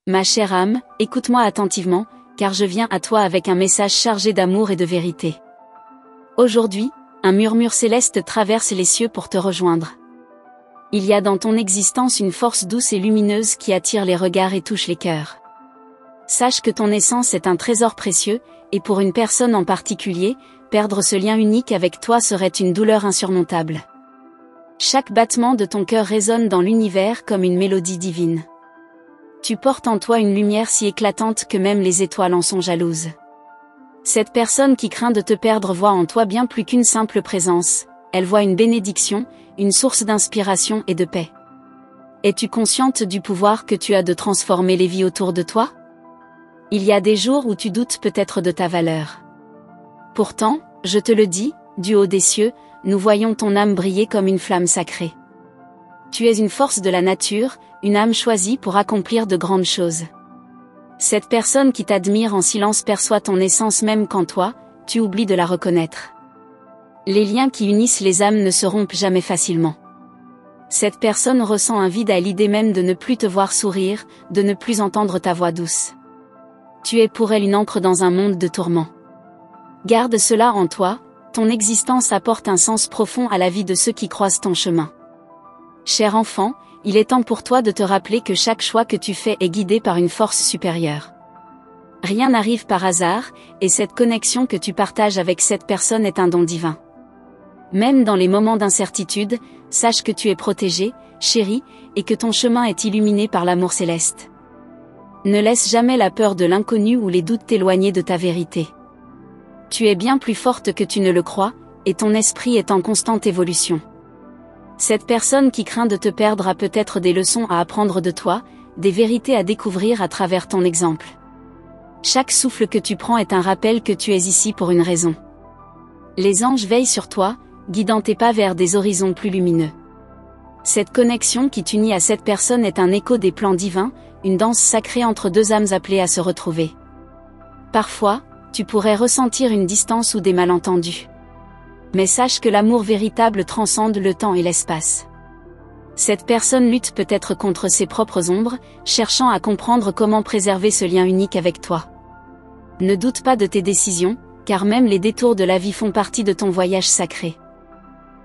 Ma chère âme, écoute-moi attentivement, car je viens à toi avec un message chargé d'amour et de vérité. Aujourd'hui, un murmure céleste traverse les cieux pour te rejoindre. Il y a dans ton existence une force douce et lumineuse qui attire les regards et touche les cœurs. Sache que ton essence est un trésor précieux, et pour une personne en particulier, perdre ce lien unique avec toi serait une douleur insurmontable. Chaque battement de ton cœur résonne dans l'univers comme une mélodie divine. Tu portes en toi une lumière si éclatante que même les étoiles en sont jalouses. Cette personne qui craint de te perdre voit en toi bien plus qu'une simple présence, elle voit une bénédiction, une source d'inspiration et de paix. Es-tu consciente du pouvoir que tu as de transformer les vies autour de toi ? Il y a des jours où tu doutes peut-être de ta valeur. Pourtant, je te le dis, du haut des cieux, nous voyons ton âme briller comme une flamme sacrée. Tu es une force de la nature, une âme choisie pour accomplir de grandes choses. Cette personne qui t'admire en silence perçoit ton essence même quand toi, tu oublies de la reconnaître. Les liens qui unissent les âmes ne se rompent jamais facilement. Cette personne ressent un vide à l'idée même de ne plus te voir sourire, de ne plus entendre ta voix douce. Tu es pour elle une encre dans un monde de tourments. Garde cela en toi, ton existence apporte un sens profond à la vie de ceux qui croisent ton chemin. Cher enfant, il est temps pour toi de te rappeler que chaque choix que tu fais est guidé par une force supérieure. Rien n'arrive par hasard, et cette connexion que tu partages avec cette personne est un don divin. Même dans les moments d'incertitude, sache que tu es protégé, chéri, et que ton chemin est illuminé par l'amour céleste. Ne laisse jamais la peur de l'inconnu ou les doutes t'éloigner de ta vérité. Tu es bien plus forte que tu ne le crois, et ton esprit est en constante évolution. Cette personne qui craint de te perdre a peut-être des leçons à apprendre de toi, des vérités à découvrir à travers ton exemple. Chaque souffle que tu prends est un rappel que tu es ici pour une raison. Les anges veillent sur toi, guidant tes pas vers des horizons plus lumineux. Cette connexion qui t'unit à cette personne est un écho des plans divins, une danse sacrée entre deux âmes appelées à se retrouver. Parfois, tu pourrais ressentir une distance ou des malentendus. Mais sache que l'amour véritable transcende le temps et l'espace. Cette personne lutte peut-être contre ses propres ombres, cherchant à comprendre comment préserver ce lien unique avec toi. Ne doute pas de tes décisions, car même les détours de la vie font partie de ton voyage sacré.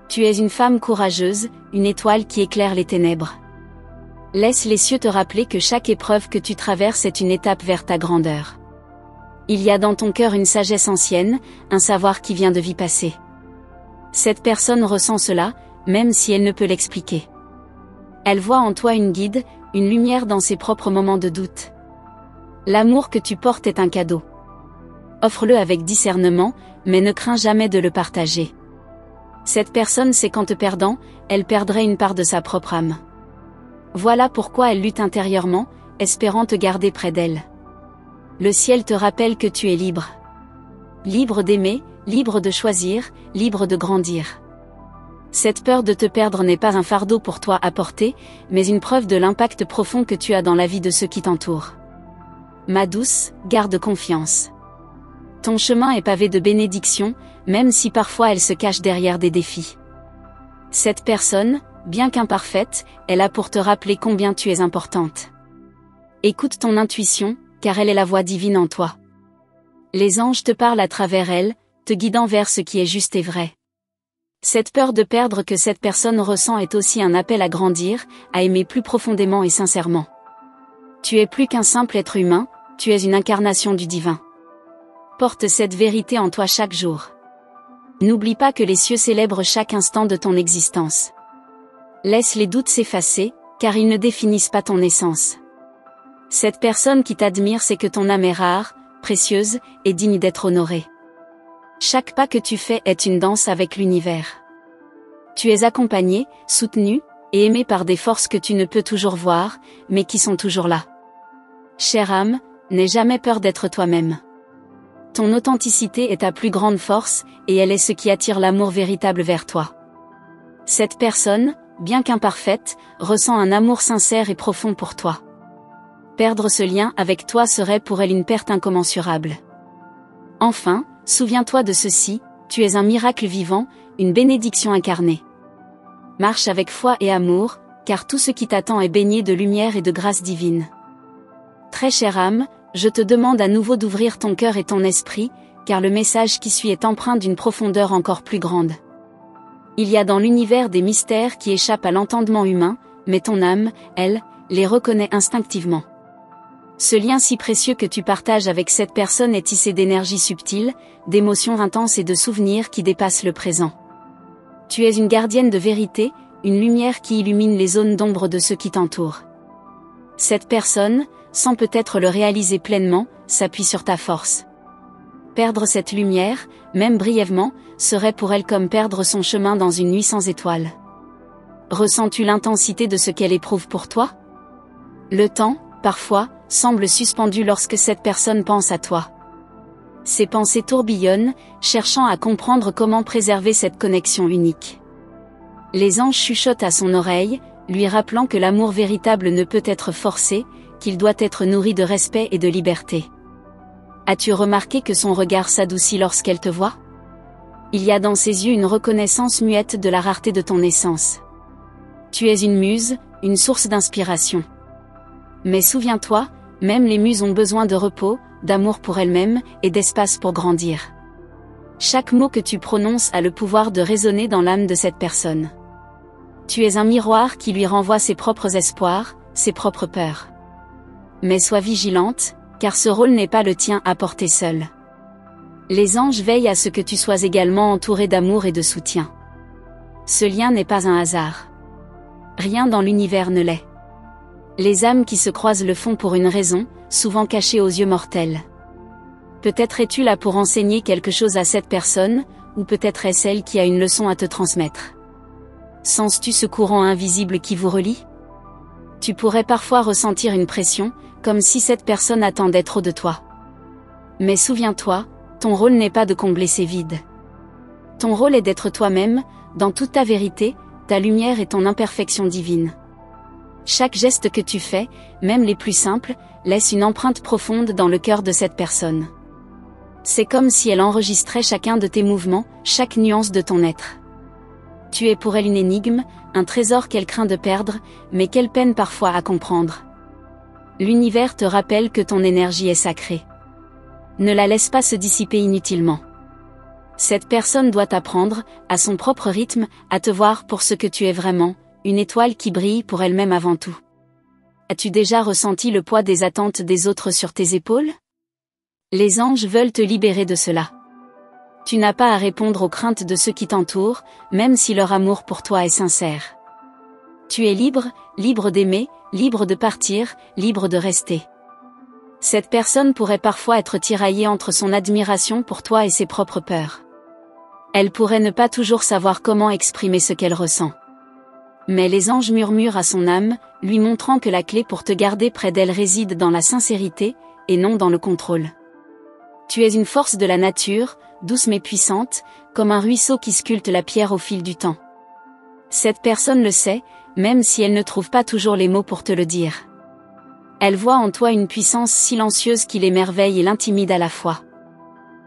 Tu es une femme courageuse, une étoile qui éclaire les ténèbres. Laisse les cieux te rappeler que chaque épreuve que tu traverses est une étape vers ta grandeur. Il y a dans ton cœur une sagesse ancienne, un savoir qui vient de vie passée. Cette personne ressent cela, même si elle ne peut l'expliquer. Elle voit en toi une guide, une lumière dans ses propres moments de doute. L'amour que tu portes est un cadeau. Offre-le avec discernement, mais ne crains jamais de le partager. Cette personne sait qu'en te perdant, elle perdrait une part de sa propre âme. Voilà pourquoi elle lutte intérieurement, espérant te garder près d'elle. Le ciel te rappelle que tu es libre. Libre d'aimer, libre de choisir, libre de grandir. Cette peur de te perdre n'est pas un fardeau pour toi à porter, mais une preuve de l'impact profond que tu as dans la vie de ceux qui t'entourent. Ma douce, garde confiance. Ton chemin est pavé de bénédictions, même si parfois elle se cache derrière des défis. Cette personne, bien qu'imparfaite, est là pour te rappeler combien tu es importante. Écoute ton intuition, car elle est la voix divine en toi. Les anges te parlent à travers elle, te guidant vers ce qui est juste et vrai. Cette peur de perdre que cette personne ressent est aussi un appel à grandir, à aimer plus profondément et sincèrement. Tu es plus qu'un simple être humain, tu es une incarnation du divin. Porte cette vérité en toi chaque jour. N'oublie pas que les cieux célèbrent chaque instant de ton existence. Laisse les doutes s'effacer, car ils ne définissent pas ton essence. Cette personne qui t'admire sait que ton âme est rare, précieuse, et digne d'être honorée. Chaque pas que tu fais est une danse avec l'univers. Tu es accompagné, soutenu, et aimé par des forces que tu ne peux toujours voir, mais qui sont toujours là. Chère âme, n'aie jamais peur d'être toi-même. Ton authenticité est ta plus grande force, et elle est ce qui attire l'amour véritable vers toi. Cette personne, bien qu'imparfaite, ressent un amour sincère et profond pour toi. Perdre ce lien avec toi serait pour elle une perte incommensurable. Enfin, souviens-toi de ceci, tu es un miracle vivant, une bénédiction incarnée. Marche avec foi et amour, car tout ce qui t'attend est baigné de lumière et de grâce divine. Très chère âme, je te demande à nouveau d'ouvrir ton cœur et ton esprit, car le message qui suit est empreint d'une profondeur encore plus grande. Il y a dans l'univers des mystères qui échappent à l'entendement humain, mais ton âme, elle, les reconnaît instinctivement. Ce lien si précieux que tu partages avec cette personne est tissé d'énergies subtiles, d'émotions intenses et de souvenirs qui dépassent le présent. Tu es une gardienne de vérité, une lumière qui illumine les zones d'ombre de ceux qui t'entourent. Cette personne, sans peut-être le réaliser pleinement, s'appuie sur ta force. Perdre cette lumière, même brièvement, serait pour elle comme perdre son chemin dans une nuit sans étoiles. Ressens-tu l'intensité de ce qu'elle éprouve pour toi? Le temps, parfois, semble suspendu lorsque cette personne pense à toi. Ses pensées tourbillonnent, cherchant à comprendre comment préserver cette connexion unique. Les anges chuchotent à son oreille, lui rappelant que l'amour véritable ne peut être forcé, qu'il doit être nourri de respect et de liberté. As-tu remarqué que son regard s'adoucit lorsqu'elle te voit? Il y a dans ses yeux une reconnaissance muette de la rareté de ton essence. Tu es une muse, une source d'inspiration. Mais souviens-toi, même les muses ont besoin de repos, d'amour pour elles-mêmes, et d'espace pour grandir. Chaque mot que tu prononces a le pouvoir de résonner dans l'âme de cette personne. Tu es un miroir qui lui renvoie ses propres espoirs, ses propres peurs. Mais sois vigilante, car ce rôle n'est pas le tien à porter seul. Les anges veillent à ce que tu sois également entouré d'amour et de soutien. Ce lien n'est pas un hasard. Rien dans l'univers ne l'est. Les âmes qui se croisent le font pour une raison, souvent cachée aux yeux mortels. Peut-être es-tu là pour enseigner quelque chose à cette personne, ou peut-être est-ce elle qui a une leçon à te transmettre. Sens-tu ce courant invisible qui vous relie? Tu pourrais parfois ressentir une pression, comme si cette personne attendait trop de toi. Mais souviens-toi, ton rôle n'est pas de combler ces vides. Ton rôle est d'être toi-même, dans toute ta vérité, ta lumière et ton imperfection divine. Chaque geste que tu fais, même les plus simples, laisse une empreinte profonde dans le cœur de cette personne. C'est comme si elle enregistrait chacun de tes mouvements, chaque nuance de ton être. Tu es pour elle une énigme, un trésor qu'elle craint de perdre, mais qu'elle peine parfois à comprendre. L'univers te rappelle que ton énergie est sacrée. Ne la laisse pas se dissiper inutilement. Cette personne doit apprendre, à son propre rythme, à te voir pour ce que tu es vraiment, une étoile qui brille pour elle-même avant tout. As-tu déjà ressenti le poids des attentes des autres sur tes épaules? Les anges veulent te libérer de cela. Tu n'as pas à répondre aux craintes de ceux qui t'entourent, même si leur amour pour toi est sincère. Tu es libre, libre d'aimer, libre de partir, libre de rester. Cette personne pourrait parfois être tiraillée entre son admiration pour toi et ses propres peurs. Elle pourrait ne pas toujours savoir comment exprimer ce qu'elle ressent. Mais les anges murmurent à son âme, lui montrant que la clé pour te garder près d'elle réside dans la sincérité, et non dans le contrôle. Tu es une force de la nature, douce mais puissante, comme un ruisseau qui sculpte la pierre au fil du temps. Cette personne le sait, même si elle ne trouve pas toujours les mots pour te le dire. Elle voit en toi une puissance silencieuse qui l'émerveille et l'intimide à la fois.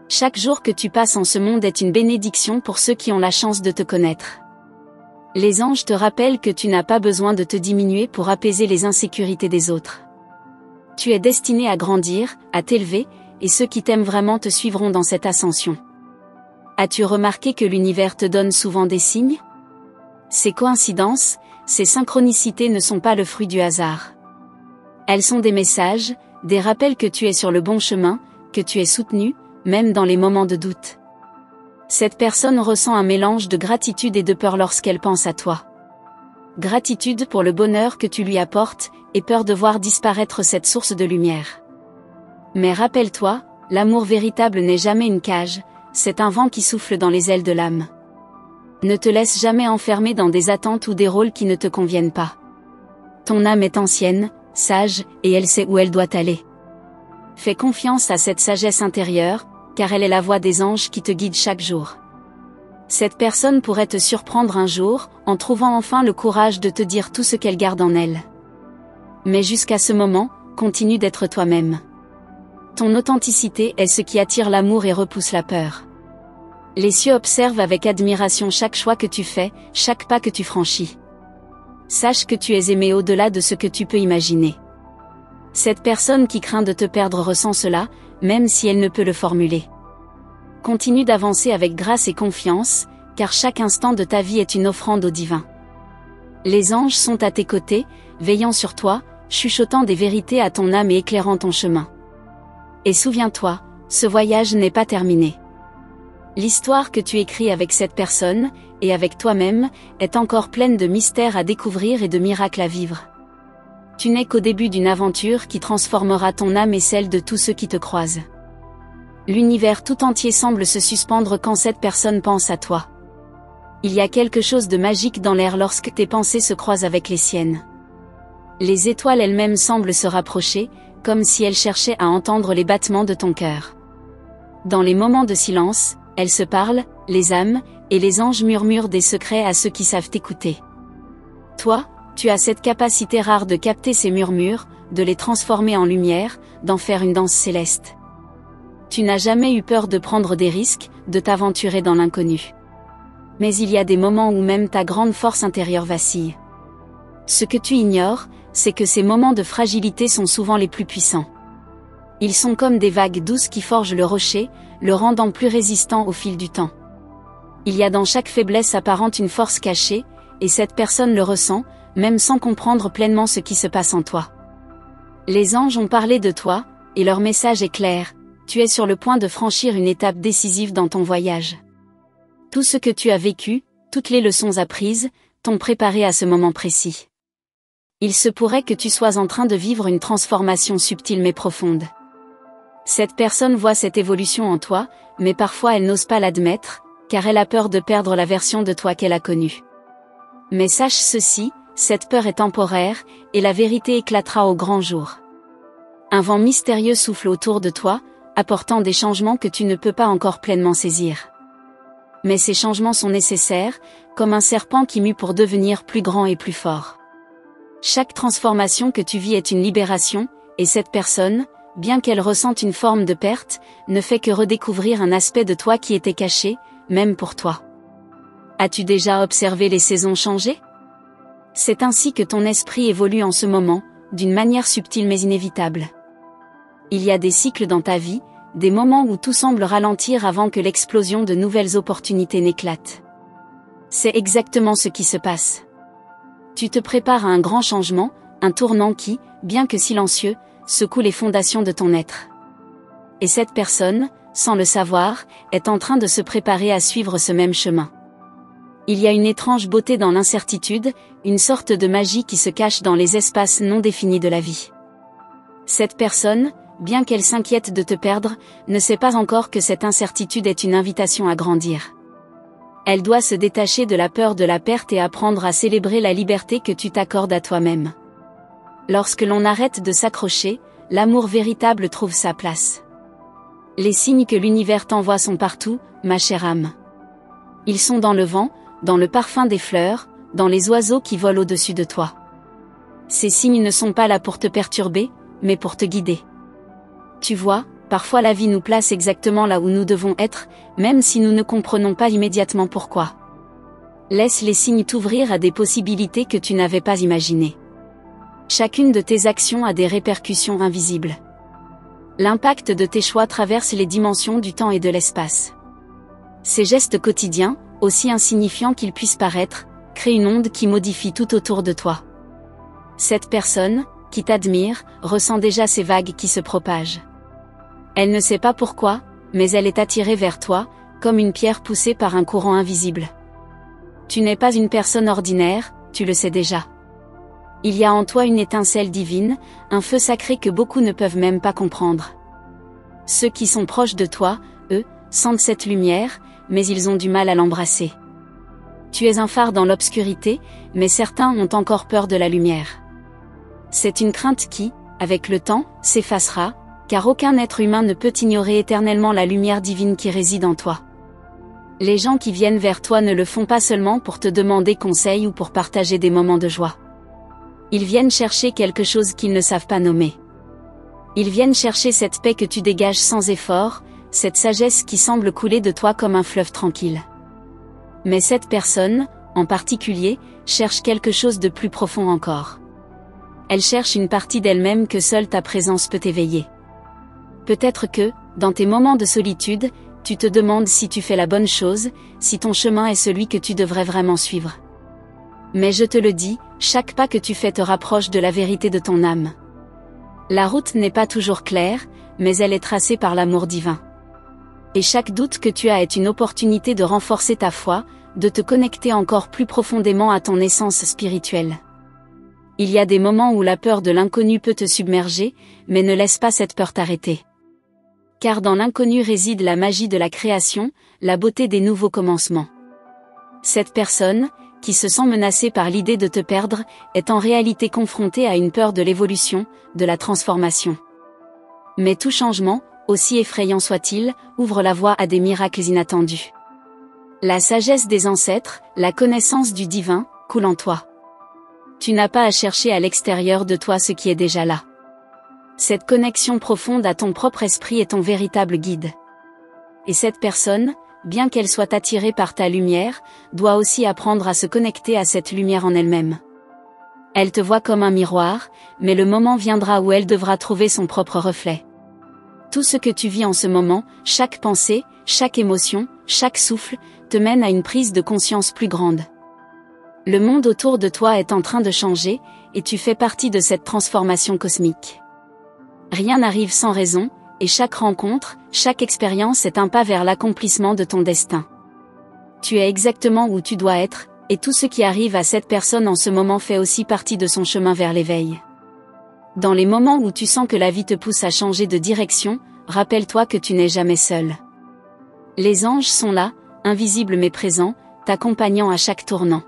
Chaque jour que tu passes en ce monde est une bénédiction pour ceux qui ont la chance de te connaître. Les anges te rappellent que tu n'as pas besoin de te diminuer pour apaiser les insécurités des autres. Tu es destiné à grandir, à t'élever, et ceux qui t'aiment vraiment te suivront dans cette ascension. As-tu remarqué que l'univers te donne souvent des signes? Ces coïncidences, ces synchronicités ne sont pas le fruit du hasard. Elles sont des messages, des rappels que tu es sur le bon chemin, que tu es soutenu, même dans les moments de doute. Cette personne ressent un mélange de gratitude et de peur lorsqu'elle pense à toi. Gratitude pour le bonheur que tu lui apportes, et peur de voir disparaître cette source de lumière. Mais rappelle-toi, l'amour véritable n'est jamais une cage, c'est un vent qui souffle dans les ailes de l'âme. Ne te laisse jamais enfermer dans des attentes ou des rôles qui ne te conviennent pas. Ton âme est ancienne, sage, et elle sait où elle doit aller. Fais confiance à cette sagesse intérieure, car elle est la voix des anges qui te guide chaque jour. Cette personne pourrait te surprendre un jour, en trouvant enfin le courage de te dire tout ce qu'elle garde en elle. Mais jusqu'à ce moment, continue d'être toi-même. Ton authenticité est ce qui attire l'amour et repousse la peur. Les cieux observent avec admiration chaque choix que tu fais, chaque pas que tu franchis. Sache que tu es aimé au-delà de ce que tu peux imaginer. Cette personne qui craint de te perdre ressent cela, même si elle ne peut le formuler. Continue d'avancer avec grâce et confiance, car chaque instant de ta vie est une offrande au divin. Les anges sont à tes côtés, veillant sur toi, chuchotant des vérités à ton âme et éclairant ton chemin. Et souviens-toi, ce voyage n'est pas terminé. L'histoire que tu écris avec cette personne, et avec toi-même, est encore pleine de mystères à découvrir et de miracles à vivre. Tu n'es qu'au début d'une aventure qui transformera ton âme et celle de tous ceux qui te croisent. L'univers tout entier semble se suspendre quand cette personne pense à toi. Il y a quelque chose de magique dans l'air lorsque tes pensées se croisent avec les siennes. Les étoiles elles-mêmes semblent se rapprocher, comme si elles cherchaient à entendre les battements de ton cœur. Dans les moments de silence, elles se parlent, les âmes, et les anges murmurent des secrets à ceux qui savent écouter. Toi, tu as cette capacité rare de capter ces murmures, de les transformer en lumière, d'en faire une danse céleste. Tu n'as jamais eu peur de prendre des risques, de t'aventurer dans l'inconnu. Mais il y a des moments où même ta grande force intérieure vacille. Ce que tu ignores, c'est que ces moments de fragilité sont souvent les plus puissants. Ils sont comme des vagues douces qui forgent le rocher, le rendant plus résistant au fil du temps. Il y a dans chaque faiblesse apparente une force cachée, et cette personne le ressent, même sans comprendre pleinement ce qui se passe en toi. Les anges ont parlé de toi, et leur message est clair, tu es sur le point de franchir une étape décisive dans ton voyage. Tout ce que tu as vécu, toutes les leçons apprises, t'ont préparé à ce moment précis. Il se pourrait que tu sois en train de vivre une transformation subtile mais profonde. Cette personne voit cette évolution en toi, mais parfois elle n'ose pas l'admettre, car elle a peur de perdre la version de toi qu'elle a connue. Mais sache ceci, cette peur est temporaire, et la vérité éclatera au grand jour. Un vent mystérieux souffle autour de toi, apportant des changements que tu ne peux pas encore pleinement saisir. Mais ces changements sont nécessaires, comme un serpent qui mue pour devenir plus grand et plus fort. Chaque transformation que tu vis est une libération, et cette personne, bien qu'elle ressente une forme de perte, ne fait que redécouvrir un aspect de toi qui était caché, même pour toi. As-tu déjà observé les saisons changer ? C'est ainsi que ton esprit évolue en ce moment, d'une manière subtile mais inévitable. Il y a des cycles dans ta vie, des moments où tout semble ralentir avant que l'explosion de nouvelles opportunités n'éclate. C'est exactement ce qui se passe. Tu te prépares à un grand changement, un tournant qui, bien que silencieux, secoue les fondations de ton être. Et cette personne, sans le savoir, est en train de se préparer à suivre ce même chemin. Il y a une étrange beauté dans l'incertitude, une sorte de magie qui se cache dans les espaces non définis de la vie. Cette personne, bien qu'elle s'inquiète de te perdre, ne sait pas encore que cette incertitude est une invitation à grandir. Elle doit se détacher de la peur de la perte et apprendre à célébrer la liberté que tu t'accordes à toi-même. Lorsque l'on arrête de s'accrocher, l'amour véritable trouve sa place. Les signes que l'univers t'envoie sont partout, ma chère âme. Ils sont dans le vent, dans le parfum des fleurs, dans les oiseaux qui volent au-dessus de toi. Ces signes ne sont pas là pour te perturber, mais pour te guider. Tu vois, parfois la vie nous place exactement là où nous devons être, même si nous ne comprenons pas immédiatement pourquoi. Laisse les signes t'ouvrir à des possibilités que tu n'avais pas imaginées. Chacune de tes actions a des répercussions invisibles. L'impact de tes choix traverse les dimensions du temps et de l'espace. Ces gestes quotidiens, aussi insignifiants qu'ils puissent paraître, créent une onde qui modifie tout autour de toi. Cette personne, qui t'admire, ressent déjà ces vagues qui se propagent. Elle ne sait pas pourquoi, mais elle est attirée vers toi, comme une pierre poussée par un courant invisible. Tu n'es pas une personne ordinaire, tu le sais déjà. Il y a en toi une étincelle divine, un feu sacré que beaucoup ne peuvent même pas comprendre. Ceux qui sont proches de toi, eux, sentent cette lumière, mais ils ont du mal à l'embrasser. Tu es un phare dans l'obscurité, mais certains ont encore peur de la lumière. C'est une crainte qui, avec le temps, s'effacera, car aucun être humain ne peut ignorer éternellement la lumière divine qui réside en toi. Les gens qui viennent vers toi ne le font pas seulement pour te demander conseil ou pour partager des moments de joie. Ils viennent chercher quelque chose qu'ils ne savent pas nommer. Ils viennent chercher cette paix que tu dégages sans effort, cette sagesse qui semble couler de toi comme un fleuve tranquille. Mais cette personne, en particulier, cherche quelque chose de plus profond encore. Elle cherche une partie d'elle-même que seule ta présence peut éveiller. Peut-être que, dans tes moments de solitude, tu te demandes si tu fais la bonne chose, si ton chemin est celui que tu devrais vraiment suivre. Mais je te le dis, chaque pas que tu fais te rapproche de la vérité de ton âme. La route n'est pas toujours claire, mais elle est tracée par l'amour divin. Et chaque doute que tu as est une opportunité de renforcer ta foi, de te connecter encore plus profondément à ton essence spirituelle. Il y a des moments où la peur de l'inconnu peut te submerger, mais ne laisse pas cette peur t'arrêter. Car dans l'inconnu réside la magie de la création, la beauté des nouveaux commencements. Cette personne, qui se sent menacée par l'idée de te perdre, est en réalité confrontée à une peur de l'évolution, de la transformation. Mais tout changement, aussi effrayant soit-il, ouvre la voie à des miracles inattendus. La sagesse des ancêtres, la connaissance du divin, coule en toi. Tu n'as pas à chercher à l'extérieur de toi ce qui est déjà là. Cette connexion profonde à ton propre esprit est ton véritable guide. Et cette personne, bien qu'elle soit attirée par ta lumière, doit aussi apprendre à se connecter à cette lumière en elle-même. Elle te voit comme un miroir, mais le moment viendra où elle devra trouver son propre reflet. Tout ce que tu vis en ce moment, chaque pensée, chaque émotion, chaque souffle, te mène à une prise de conscience plus grande. Le monde autour de toi est en train de changer, et tu fais partie de cette transformation cosmique. Rien n'arrive sans raison, et chaque rencontre, chaque expérience est un pas vers l'accomplissement de ton destin. Tu es exactement où tu dois être, et tout ce qui arrive à cette personne en ce moment fait aussi partie de son chemin vers l'éveil. Dans les moments où tu sens que la vie te pousse à changer de direction, rappelle-toi que tu n'es jamais seul. Les anges sont là, invisibles mais présents, t'accompagnant à chaque tournant.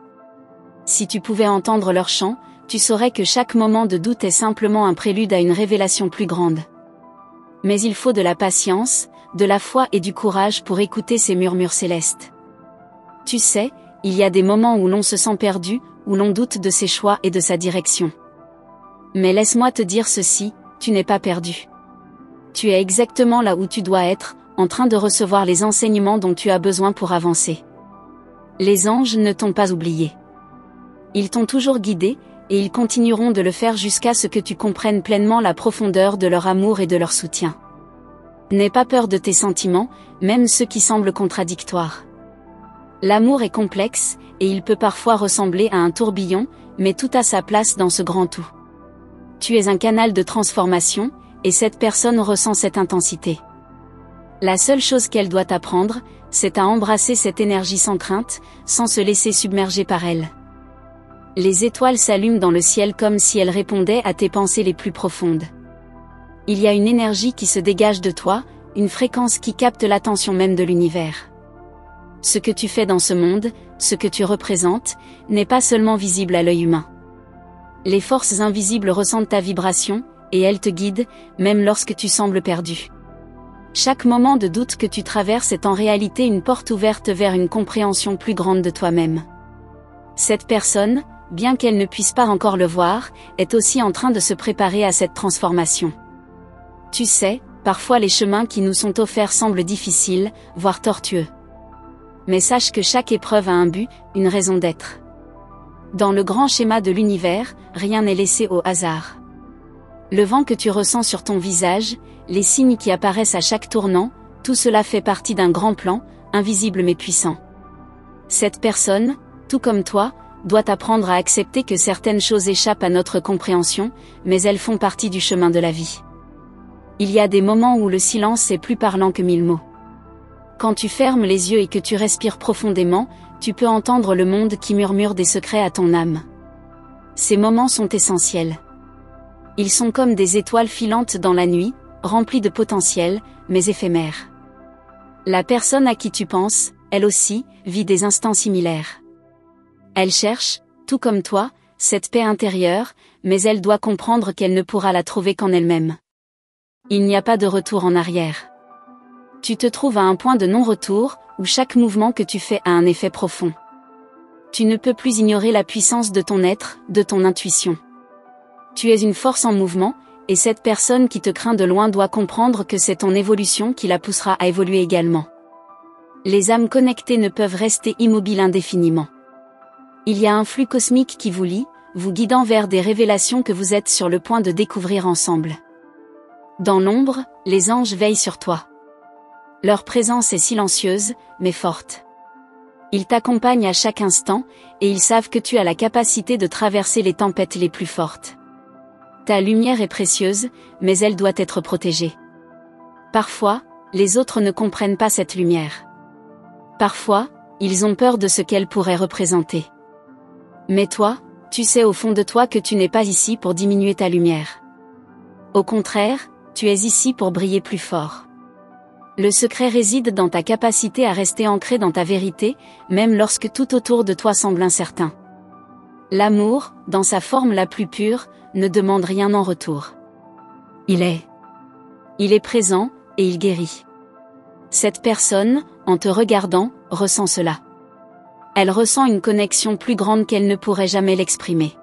Si tu pouvais entendre leur chant, tu saurais que chaque moment de doute est simplement un prélude à une révélation plus grande. Mais il faut de la patience, de la foi et du courage pour écouter ces murmures célestes. Tu sais, il y a des moments où l'on se sent perdu, où l'on doute de ses choix et de sa direction. Mais laisse-moi te dire ceci, tu n'es pas perdu. Tu es exactement là où tu dois être, en train de recevoir les enseignements dont tu as besoin pour avancer. Les anges ne t'ont pas oublié. Ils t'ont toujours guidé, et ils continueront de le faire jusqu'à ce que tu comprennes pleinement la profondeur de leur amour et de leur soutien. N'aie pas peur de tes sentiments, même ceux qui semblent contradictoires. L'amour est complexe, et il peut parfois ressembler à un tourbillon, mais tout a sa place dans ce grand tout. Tu es un canal de transformation, et cette personne ressent cette intensité. La seule chose qu'elle doit apprendre, c'est à embrasser cette énergie sans crainte, sans se laisser submerger par elle. Les étoiles s'allument dans le ciel comme si elles répondaient à tes pensées les plus profondes. Il y a une énergie qui se dégage de toi, une fréquence qui capte l'attention même de l'univers. Ce que tu fais dans ce monde, ce que tu représentes, n'est pas seulement visible à l'œil humain. Les forces invisibles ressentent ta vibration, et elles te guident, même lorsque tu sembles perdu. Chaque moment de doute que tu traverses est en réalité une porte ouverte vers une compréhension plus grande de toi-même. Cette personne, bien qu'elle ne puisse pas encore le voir, est aussi en train de se préparer à cette transformation. Tu sais, parfois les chemins qui nous sont offerts semblent difficiles, voire tortueux. Mais sache que chaque épreuve a un but, une raison d'être. Dans le grand schéma de l'univers, rien n'est laissé au hasard. Le vent que tu ressens sur ton visage, les signes qui apparaissent à chaque tournant, tout cela fait partie d'un grand plan, invisible mais puissant. Cette personne, tout comme toi, doit apprendre à accepter que certaines choses échappent à notre compréhension, mais elles font partie du chemin de la vie. Il y a des moments où le silence est plus parlant que 1000 mots. Quand tu fermes les yeux et que tu respires profondément, tu peux entendre le monde qui murmure des secrets à ton âme. Ces moments sont essentiels. Ils sont comme des étoiles filantes dans la nuit, remplies de potentiel, mais éphémères. La personne à qui tu penses, elle aussi, vit des instants similaires. Elle cherche, tout comme toi, cette paix intérieure, mais elle doit comprendre qu'elle ne pourra la trouver qu'en elle-même. Il n'y a pas de retour en arrière. Tu te trouves à un point de non-retour, où chaque mouvement que tu fais a un effet profond. Tu ne peux plus ignorer la puissance de ton être, de ton intuition. Tu es une force en mouvement, et cette personne qui te craint de loin doit comprendre que c'est ton évolution qui la poussera à évoluer également. Les âmes connectées ne peuvent rester immobiles indéfiniment. Il y a un flux cosmique qui vous lie, vous guidant vers des révélations que vous êtes sur le point de découvrir ensemble. Dans l'ombre, les anges veillent sur toi. Leur présence est silencieuse, mais forte. Ils t'accompagnent à chaque instant, et ils savent que tu as la capacité de traverser les tempêtes les plus fortes. Ta lumière est précieuse, mais elle doit être protégée. Parfois, les autres ne comprennent pas cette lumière. Parfois, ils ont peur de ce qu'elle pourrait représenter. Mais toi, tu sais au fond de toi que tu n'es pas ici pour diminuer ta lumière. Au contraire, tu es ici pour briller plus fort. Le secret réside dans ta capacité à rester ancré dans ta vérité, même lorsque tout autour de toi semble incertain. L'amour, dans sa forme la plus pure, ne demande rien en retour. Il est présent, et il guérit. Cette personne, en te regardant, ressent cela. Elle ressent une connexion plus grande qu'elle ne pourrait jamais l'exprimer.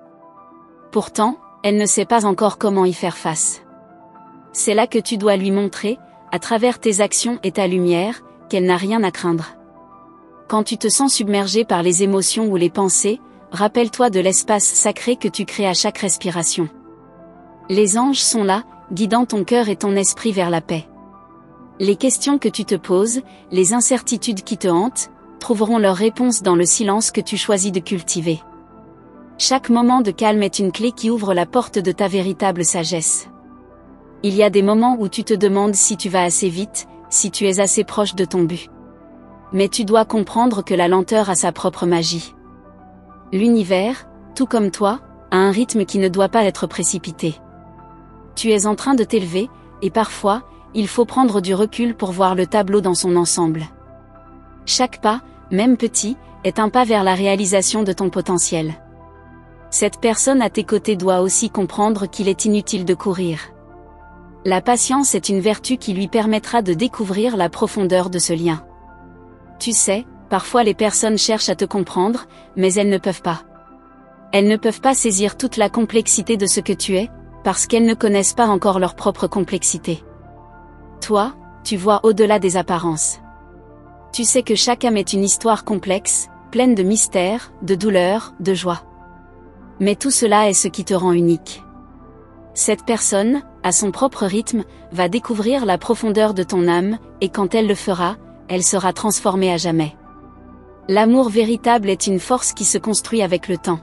Pourtant, elle ne sait pas encore comment y faire face. C'est là que tu dois lui montrer, à travers tes actions et ta lumière, qu'elle n'a rien à craindre. Quand tu te sens submergé par les émotions ou les pensées, rappelle-toi de l'espace sacré que tu crées à chaque respiration. Les anges sont là, guidant ton cœur et ton esprit vers la paix. Les questions que tu te poses, les incertitudes qui te hantent, trouveront leur réponse dans le silence que tu choisis de cultiver. Chaque moment de calme est une clé qui ouvre la porte de ta véritable sagesse. Il y a des moments où tu te demandes si tu vas assez vite, si tu es assez proche de ton but. Mais tu dois comprendre que la lenteur a sa propre magie. L'univers, tout comme toi, a un rythme qui ne doit pas être précipité. Tu es en train de t'élever, et parfois, il faut prendre du recul pour voir le tableau dans son ensemble. Chaque pas, même petit, est un pas vers la réalisation de ton potentiel. Cette personne à tes côtés doit aussi comprendre qu'il est inutile de courir. La patience est une vertu qui lui permettra de découvrir la profondeur de ce lien. Tu sais, parfois les personnes cherchent à te comprendre, mais elles ne peuvent pas. Elles ne peuvent pas saisir toute la complexité de ce que tu es, parce qu'elles ne connaissent pas encore leur propre complexité. Toi, tu vois au-delà des apparences. Tu sais que chaque âme est une histoire complexe, pleine de mystères, de douleurs, de joie. Mais tout cela est ce qui te rend unique. Cette personne, à son propre rythme, va découvrir la profondeur de ton âme, et quand elle le fera, elle sera transformée à jamais. L'amour véritable est une force qui se construit avec le temps.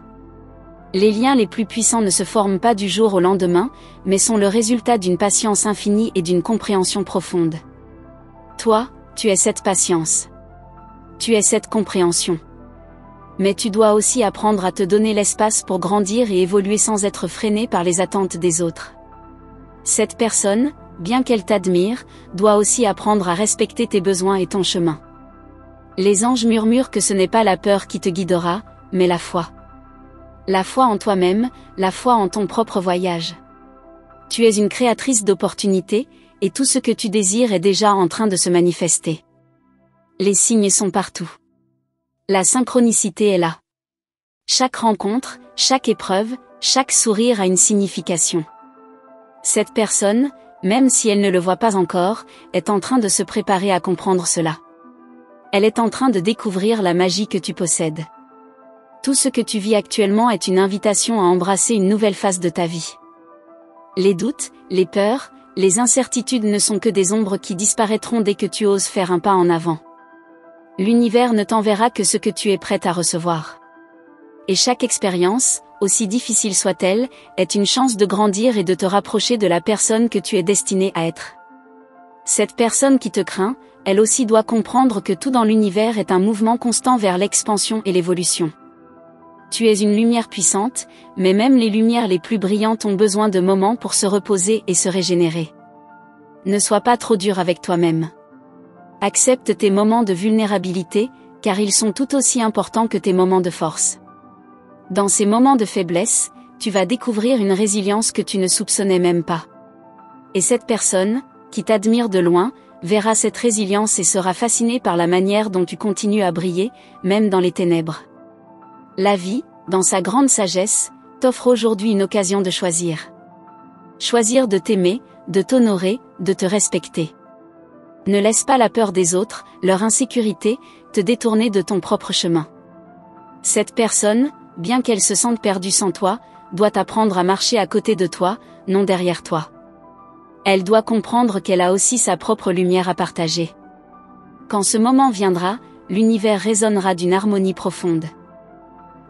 Les liens les plus puissants ne se forment pas du jour au lendemain, mais sont le résultat d'une patience infinie et d'une compréhension profonde. Toi, tu es cette patience. Tu es cette compréhension. Mais tu dois aussi apprendre à te donner l'espace pour grandir et évoluer sans être freiné par les attentes des autres. Cette personne, bien qu'elle t'admire, doit aussi apprendre à respecter tes besoins et ton chemin. Les anges murmurent que ce n'est pas la peur qui te guidera, mais la foi. La foi en toi-même, la foi en ton propre voyage. Tu es une créatrice d'opportunités, et tout ce que tu désires est déjà en train de se manifester. Les signes sont partout. La synchronicité est là. Chaque rencontre, chaque épreuve, chaque sourire a une signification. Cette personne, même si elle ne le voit pas encore, est en train de se préparer à comprendre cela. Elle est en train de découvrir la magie que tu possèdes. Tout ce que tu vis actuellement est une invitation à embrasser une nouvelle phase de ta vie. Les doutes, les peurs, les incertitudes ne sont que des ombres qui disparaîtront dès que tu oses faire un pas en avant. L'univers ne t'enverra que ce que tu es prête à recevoir. Et chaque expérience, aussi difficile soit-elle, est une chance de grandir et de te rapprocher de la personne que tu es destinée à être. Cette personne qui te craint, elle aussi doit comprendre que tout dans l'univers est un mouvement constant vers l'expansion et l'évolution. Tu es une lumière puissante, mais même les lumières les plus brillantes ont besoin de moments pour se reposer et se régénérer. Ne sois pas trop dur avec toi-même. Accepte tes moments de vulnérabilité, car ils sont tout aussi importants que tes moments de force. Dans ces moments de faiblesse, tu vas découvrir une résilience que tu ne soupçonnais même pas. Et cette personne, qui t'admire de loin, verra cette résilience et sera fascinée par la manière dont tu continues à briller, même dans les ténèbres. La vie, dans sa grande sagesse, t'offre aujourd'hui une occasion de choisir. Choisir de t'aimer, de t'honorer, de te respecter. Ne laisse pas la peur des autres, leur insécurité, te détourner de ton propre chemin. Cette personne, bien qu'elle se sente perdue sans toi, doit apprendre à marcher à côté de toi, non derrière toi. Elle doit comprendre qu'elle a aussi sa propre lumière à partager. Quand ce moment viendra, l'univers résonnera d'une harmonie profonde.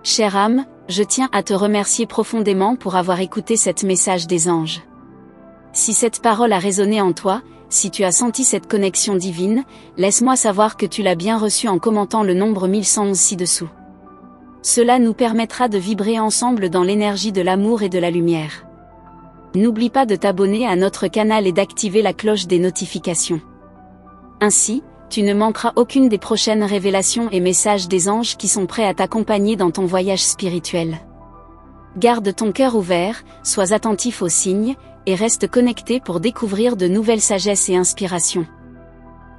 Chère âme, je tiens à te remercier profondément pour avoir écouté cet message des anges. Si cette parole a résonné en toi, si tu as senti cette connexion divine, laisse-moi savoir que tu l'as bien reçue en commentant le nombre 1111 ci-dessous. Cela nous permettra de vibrer ensemble dans l'énergie de l'amour et de la lumière. N'oublie pas de t'abonner à notre canal et d'activer la cloche des notifications. Ainsi, tu ne manqueras aucune des prochaines révélations et messages des anges qui sont prêts à t'accompagner dans ton voyage spirituel. Garde ton cœur ouvert, sois attentif aux signes, et reste connecté pour découvrir de nouvelles sagesses et inspirations.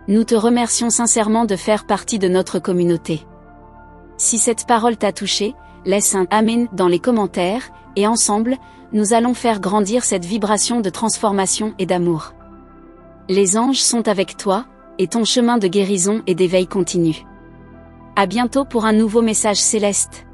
Nous te remercions sincèrement de faire partie de notre communauté. Si cette parole t'a touché, laisse un « Amen » dans les commentaires, et ensemble, nous allons faire grandir cette vibration de transformation et d'amour. Les anges sont avec toi, et ton chemin de guérison et d'éveil continue. À bientôt pour un nouveau message céleste.